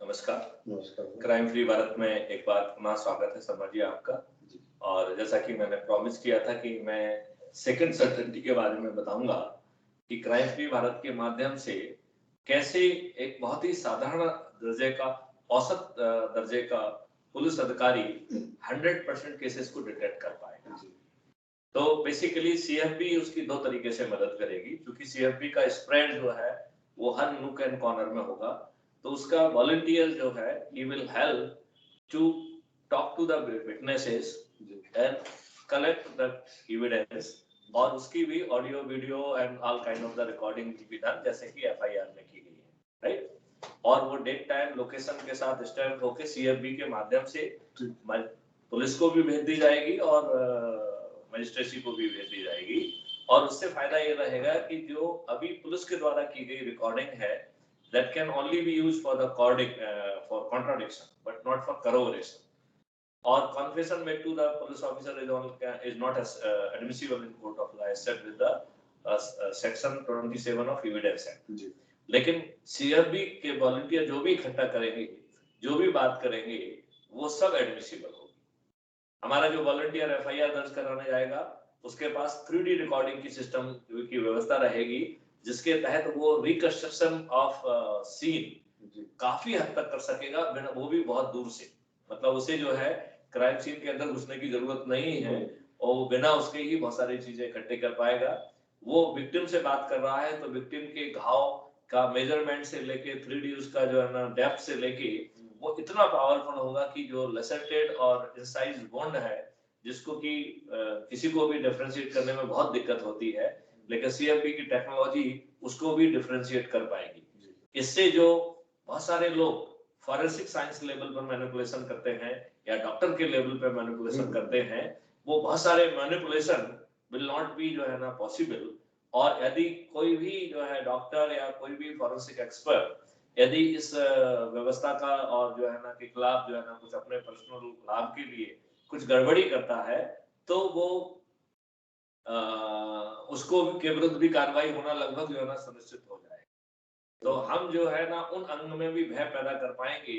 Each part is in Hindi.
नमस्कार। नमस्कार। क्राइम फ्री भारत में एक बार पुनः स्वागत है शर्मा जी आपका। और जैसा कि मैंने प्रॉमिस किया था कि मैं सेकंड सर्टेनिटी के बारे में बताऊंगा कि क्राइम फ्री भारत के माध्यम से कैसे एक बहुत ही साधारण दर्जे का औसत दर्जे का पुलिस अधिकारी 100% केसेस को डिटेक्ट कर पाएगा। तो बेसिकली सीएफपी उसकी दो तरीके से मदद करेगी, क्योंकि सीएफपी का स्प्रेड जो है वो हर नूक एंड कॉर्नर में होगा। तो उसका वॉलंटियर जो है he will help to talk to the witnesses and collect the evidence, और उसकी भी audio video and all kind of the recording will be done, जैसे कि एफआईआर में की गई है, राइट। और वो डेट टाइम लोकेशन के साथ स्टैम्प होके सीएफबी के माध्यम से पुलिस को भी भेज दी जाएगी और मजिस्ट्रेसी को भी भेज दी जाएगी। और उससे फायदा ये रहेगा कि जो अभी पुलिस के द्वारा की गई रिकॉर्डिंग है that can only be used for the for contradiction but not for corroboration, or confession made to the police officer is not as admissible in court of law except with the section 27 of evidence act। लेकिन सीआरबी के वॉलंटियर जो भी इकट्ठा करेंगे, जो भी बात करेंगे, वो सब एडमिसिबल होगी। हमारा जो वॉलंटियर एफआईआर दर्ज कराने जाएगा उसके पास 3D रिकॉर्डिंग की सिस्टम की व्यवस्था रहेगी, जिसके तहत वो रिकंस्ट्रक्शन ऑफ सीन काफी हद तक कर सकेगा, वो भी बहुत दूर से। मतलब उसे जो है क्राइम सीन के अंदर घुसने की जरूरत नहीं है और बिना उसके ही बहुत सारी चीजें इकट्ठे कर पाएगा। वो विक्टिम से बात कर रहा है तो विक्टिम के घाव का मेजरमेंट से लेके 3D उसका जो है ना डेप्थ से लेके वो इतना पावरफुल होगा कि जो लसेटेड और इंसाइज वुंड है, जिसको कि किसी को भी डिफरेंशिएट करने में बहुत दिक्कत होती है, लेकिन सीएफबी की टेक्नोलॉजी उसको भी डिफरेंशिएट कर पाएगी। इससे जो बहुत सारे लोग फॉरेंसिक साइंस लेवल पर मैनिपुलेशन करते हैं या डॉक्टर के लेवल पर मैनिपुलेशन करते हैं, वो बहुत सारे मैनिपुलेशन विल नॉट बी जो है ना पॉसिबल। और यदि कोई भी जो है डॉक्टर या कोई भी फॉरेंसिक एक्सपर्ट यदि इस व्यवस्था का और जो है ना के खिलाफ जो है ना कुछ अपने पर्सनल लाभ के लिए कुछ गड़बड़ी करता है, तो वो उसको के विरुद्ध भी कार्रवाई होना लगभग जो है ना सुनिश्चित हो जाए। तो हम जो है ना उन अंग में भी भय पैदा कर पाएंगे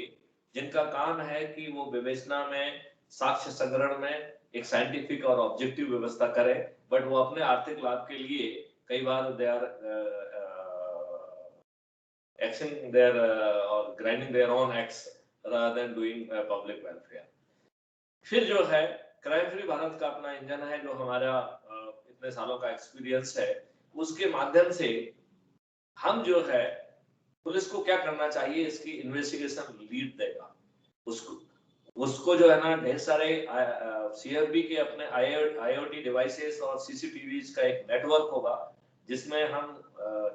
जिनका काम है कि वो विवेचना में, साक्ष्य संग्रहण में एक साइंटिफिक और ऑब्जेक्टिव व्यवस्था करे, बट वो अपने आर्थिक लाभ के लिए कई बार दे आर एक्टिंग देयर और grinding their own acts rather than doing public welfare। फिर जो है क्राइम फ्री भारत का अपना इंजन है, जो हमारा इतने सालों का एक्सपीरियंस है, उसके माध्यम से हम जो है पुलिस को क्या करना चाहिए इसकी इन्वेस्टिगेशन लीड देगा। उसको जो है ना ढेर सारे सीआरबी के अपने आईओटी डिवाइसेस और सीसीटीवीज का एक नेटवर्क होगा, जिसमें हम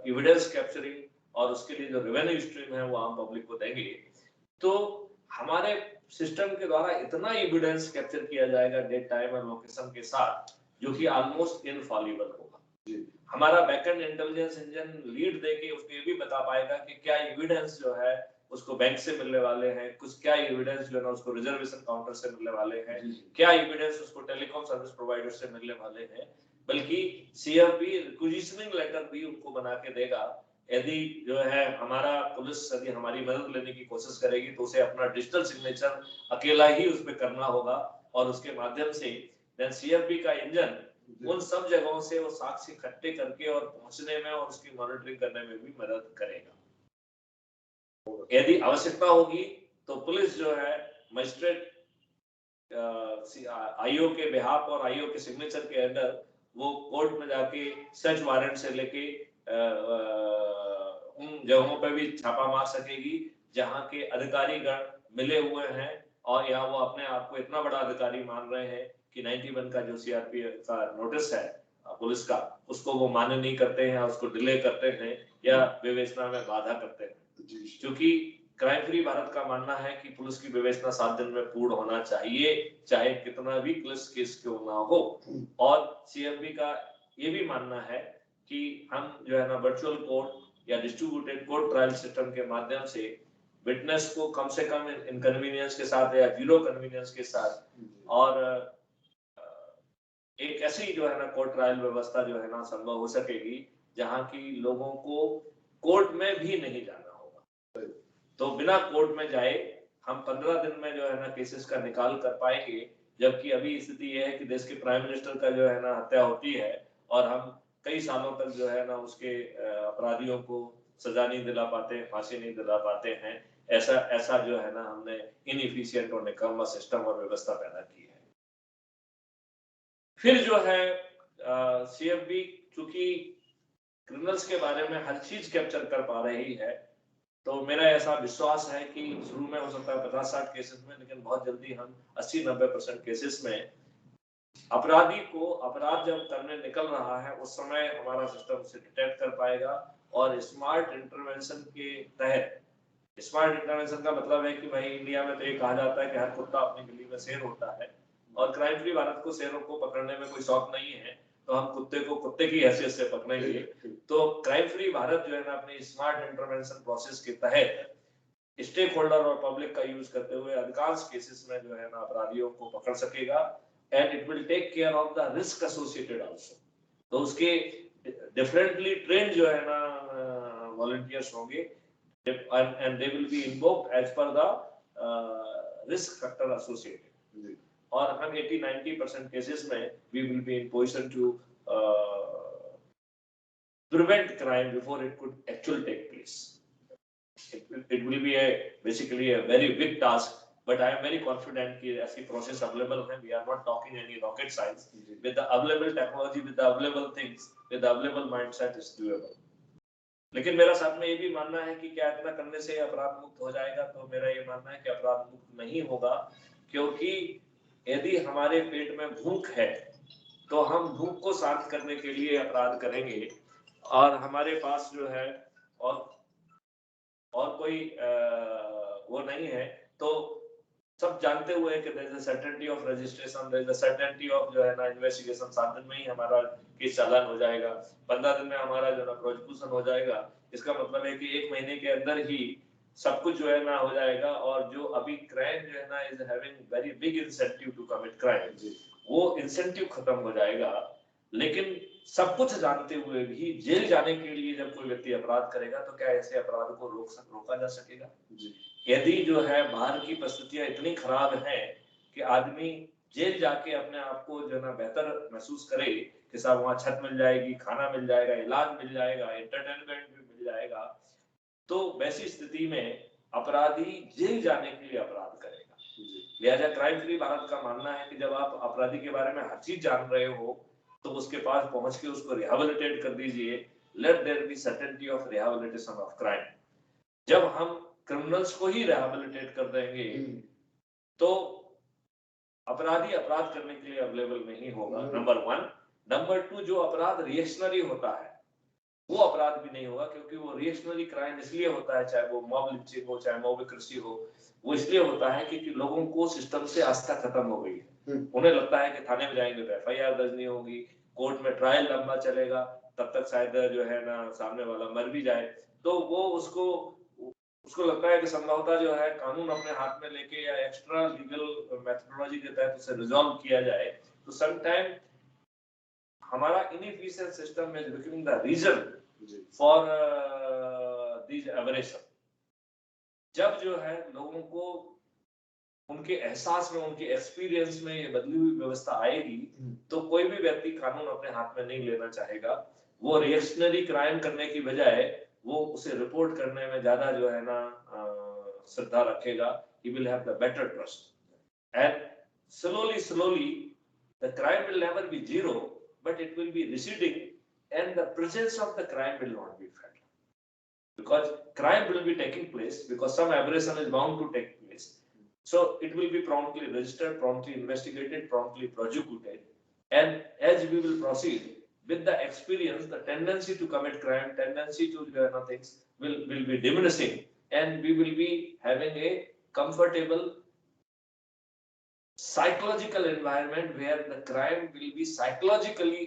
एविडेंस कैप्चरिंग और उसके लिए जो रेवेन्यू स्ट्रीम है वो आम पब्लिक को देंगे। तो हमारे सिस्टम के द्वारा इतना एविडेंस कैप्चर किया जाएगा डेट टाइम और लोकेशन के साथ, जो कि ऑलमोस्ट इनफॉलिबल होगा। हमारा बैकएंड इंटेलिजेंस इंजन लीड देके उसको ये भी बता पाएगा कि क्या एविडेंस जो है उसको बैंक से मिलने वाले हैं, कुछ क्या एविडेंस जो है ना उसको रिजर्वेशन काउंटर से मिलने वाले हैं, क्या एविडेंस उसको टेलीकॉम सर्विस प्रोवाइडर से मिलने वाले हैं। बल्कि सीएफबी रिक्विजिशनिंग लेटर भी उनको बना के देगा। यदि जो है हमारा पुलिस यदि हमारी मदद लेने की कोशिश करेगी तो उसे अपना डिजिटल सिग्नेचर अकेला ही उस पर करना होगा, और उसके माध्यम से देन सीएफबी का इंजन उन सब जगहों से वो साक्ष्य इकट्ठे करके और पहुंचने में और उसकी मॉनिटरिंग करने में भी मदद करेगा। यदि आवश्यकता होगी तो पुलिस जो है मजिस्ट्रेट आईओ के बिहाफ और आईओ के सिग्नेचर के अंदर वो कोर्ट में जाके सर्च वारंट से लेके उन जगहों पर भी छापा मार सकेगी जहां के अधिकारी गण मिले हुए हैं और या वो अपने आप को इतना बड़ा अधिकारी मान रहे हैं कि 91 का जो सीआरपीएफ का नोटिस है पुलिस का, उसको वो मान्य नहीं करते हैं, उसको डिले करते हैं या विवेचना में बाधा करते हैं। क्योंकि क्राइम फ्री भारत का मानना है कि पुलिस की विवेचना 7 दिन में पूर्ण होना चाहिए, चाहे कितना भी क्लिष्ट केस क्यों ना हो। और सीएफबी का ये भी मानना है कि हम जो है ना वर्चुअल कोर्ट या डिस्ट्रीब्यूटेड कोर्ट ट्रायल सिस्टम के माध्यम से विटनेस को कम से कम इनकन्वीनियंस के साथ या जीरो कन्वीनियंस के साथ और एक ऐसी जो है ना कोर्ट ट्रायल व्यवस्था जो है ना संभव हो सकेगी जहां की लोगों को कोर्ट में भी नहीं जाना होगा। तो बिना कोर्ट में जाए हम 15 दिन में जो है ना केसेस का निकाल कर पाएंगे, जबकि अभी स्थिति ये है कि देश के प्राइम मिनिस्टर का जो है ना हत्या होती है और हम कई सालों तक जो है ना उसके अपराधियों को सजा नहीं दिला पाते, फांसी नहीं दिला पाते हैं। ऐसा ऐसा जो है ना हमने इनएफिशिएंट और निकम्मा सिस्टम और व्यवस्था पैदा की है। फिर जो है सीएफबी चूंकि क्रिमिनल्स के बारे में हर चीज कैप्चर कर पा रही है, तो मेरा ऐसा विश्वास है कि शुरू में हो सकता है 50-60 केसेस में, लेकिन बहुत जल्दी हम 80-90% केसेस में अपराधी को अपराध जब करने निकल रहा है उस समय हमारा सिस्टम उसे डिटेक्ट कर पाएगा। और स्मार्ट इंटरवेंशन के तहत, स्मार्ट इंटरवेंशन का मतलब है कि भाई इंडिया में तो ये कहा जाता है कि हर कुत्ता अपनी गली में शेर होता है, और क्राइम फ्री भारत को शेरों को पकड़ने में कोई शौक नहीं है, तो हम कुत्ते को कुत्ते की हैसियत से पकड़ेंगे। तो क्राइम फ्री भारत जो है ना अपनी स्मार्ट इंटरवेंशन प्रोसेस के तहत स्टेक होल्डर और पब्लिक का यूज करते हुए अधिकांश केसेस में जो है ना अपराधियों को पकड़ सकेगा, and it will take care of the risk associated also. तो उसके डिफरेंटली ट्रेन जो है ना वॉलंटियर्स होंगे, and they will be invoked as per the risk factor associated। और हम 80-90% केसेस में we will be in position to prevent crime before it could actually take place। It will be basically a very big task, but I am very confident कि ऐसी process available है। We are not talking any rocket science। With the available technology, with the available things, with the available mindset is doable। लेकिन मेरा साथ में ये भी मानना है कि क्या इतना करने से अपराध मुक्त हो जाएगा, तो मेरा ये मानना है कि अपराध मुक्त नहीं होगा, क्योंकि यदि हमारे पेट में भूख है तो हम भूख को शांत करने के लिए अपराध करेंगे, और हमारे पास जो है और कोई वो नहीं है, तो सब जानते हुए कि there is a certainty of registration, there is a certainty of जो है ना इन्वेस्टिगेशन, 7 दिन में ही हमारा केस चालान हो जाएगा, 15 दिन में हमारा जो है प्रोसिक्यूशन हो जाएगा। इसका मतलब है कि 1 महीने के अंदर ही सब कुछ जो है ना हो जाएगा। और जो अभी क्राइम जो है ना is having very big incentive to commit crime, वो इंसेंटिव खत्म हो जाएगा। लेकिन सब कुछ जानते हुए भी जेल जाने के लिए जब कोई व्यक्ति अपराध करेगा, तो क्या ऐसे अपराध को रोका जा सकेगा? यदि जो है बाहर की परिस्थितियां इतनी खराब है कि आदमी जेल जाके अपने आप को जो है ना बेहतर महसूस करे कि साहब वहां छत मिल जाएगी, खाना मिल जाएगा, इलाज मिल जाएगा, एंटरटेनमेंट भी मिल जाएगा, तो वैसी स्थिति में अपराधी जेल जाने के लिए अपराध करेगा। लिहाजा क्राइम फ्री भारत का मानना है कि जब आप अपराधी के बारे में हर चीज जान रहे हो, तो उसके पास पहुंच के उसको रिहेबिलिटेट कर दीजिए। Let there be certainty of rehabilitation of crime. जब हम क्रिमिनल्स को ही रिहेबिलिटेट कर देंगे, तो अपराधी अपराध करने के लिए अवेलेबल नहीं होगा, नंबर 1। नंबर 2, जो अपराध रिएक्शनरी होता है वो अपराध भी नहीं होगा, क्योंकि वो रिएक्शनरी क्राइम इसलिए होता है, चाहे वो मॉब लिंचिंग हो, चाहे मोबिक्रेसी हो, वो इसलिए होता है क्योंकि लोगों को सिस्टम से आस्था खत्म हो गई है। उन्हें लगता है कि थाने में जाएंगे तो एफआईआर दर्ज नहीं होगी, कोर्ट में ट्रायल लंबा चलेगा, तब तक शायद जो है ना सामने वाला मर भी जाए, तो वो उसको लगता है कि संभवतः जो है कानून अपने हाथ में लेके या एक्स्ट्रा लीगल मेथोडोलॉजी के तहत उसे रिजॉल्व किया जाए। तो समटाइम हमारा inefficient system is becoming the reason for these aberration. जब जो है लोगों को उनके एहसास में, उनके एक्सपीरियंस में ये बदली हुई व्यवस्था आएगी, तो कोई भी व्यक्ति कानून अपने हाथ में नहीं लेना चाहेगा। वो रिएक्शनरी क्राइम करने की बजाय वो उसे रिपोर्ट करने में ज्यादा जो है ना श्रद्धा रखेगा। he will have the better trust, and slowly the crime will never be zero, but it will be receding, and the presence of the crime will not be felt, because crime will be taking place, because some aberration is bound to take place. So it will be promptly registered, promptly investigated, promptly prosecuted, and as we will proceed with the experience, the tendency to commit crime, tendency to things will be diminishing, and we will be having a comfortable psychological environment where the crime will be psychologically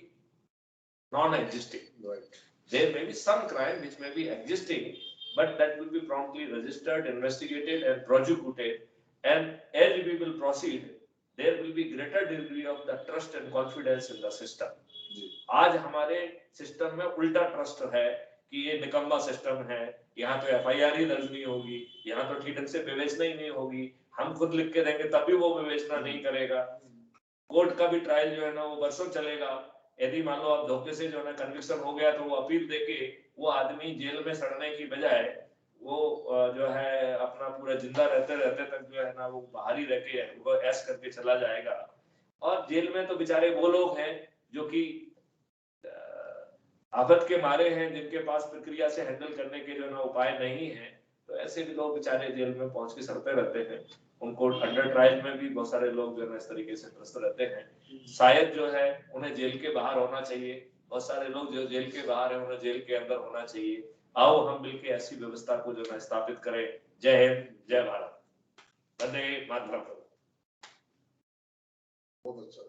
non-existing. Right. There may be some crime which may be existing, but that will be promptly registered, investigated, and prosecuted. And as we will proceed, there will be greater degree of the trust and confidence in the system. आज हमारे सिस्टम में उल्टा ट्रस्ट है कि ये निकम्मा सिस्टम है, यहाँ तो FIR ही दर्ज नहीं होगी, यहाँ तो ठीक ढंग से विवेचना ही नहीं होगी, हम खुद लिख के देंगे तभी वो विवेचना नहीं करेगा, कोर्ट का भी ट्रायल जो है ना वो वर्षों चलेगा, यदि मान लो आप धोखे से जो है ना कन्विक्शन हो गया तो वो अपील देके वो आदमी जेल में सड़ने की बजाय वो जो है अपना पूरा जिंदा रहते रहते तक जो है ना वो बाहर ही रह के वो ऐश करके चला जाएगा। और जेल में तो बेचारे वो लोग हैं जो कि आफत के मारे हैं, जिनके पास प्रक्रिया से हैंडल करने के जो ना उपाय नहीं है, तो ऐसे भी लोग बेचारे जेल में पहुंच के सड़ते रहते हैं। उनको अंडर ट्रायल में भी बहुत सारे लोग जो है इस तरीके से त्रस्त रहते हैं। शायद जो है उन्हें जेल के बाहर होना चाहिए, बहुत सारे लोग जो जेल के बाहर है उन्हें जेल के अंदर होना चाहिए। आओ हम मिलकर ऐसी व्यवस्था को जो है स्थापित करें। जय हिंद, जय भारत, वंदे मातरम। बहुत अच्छा।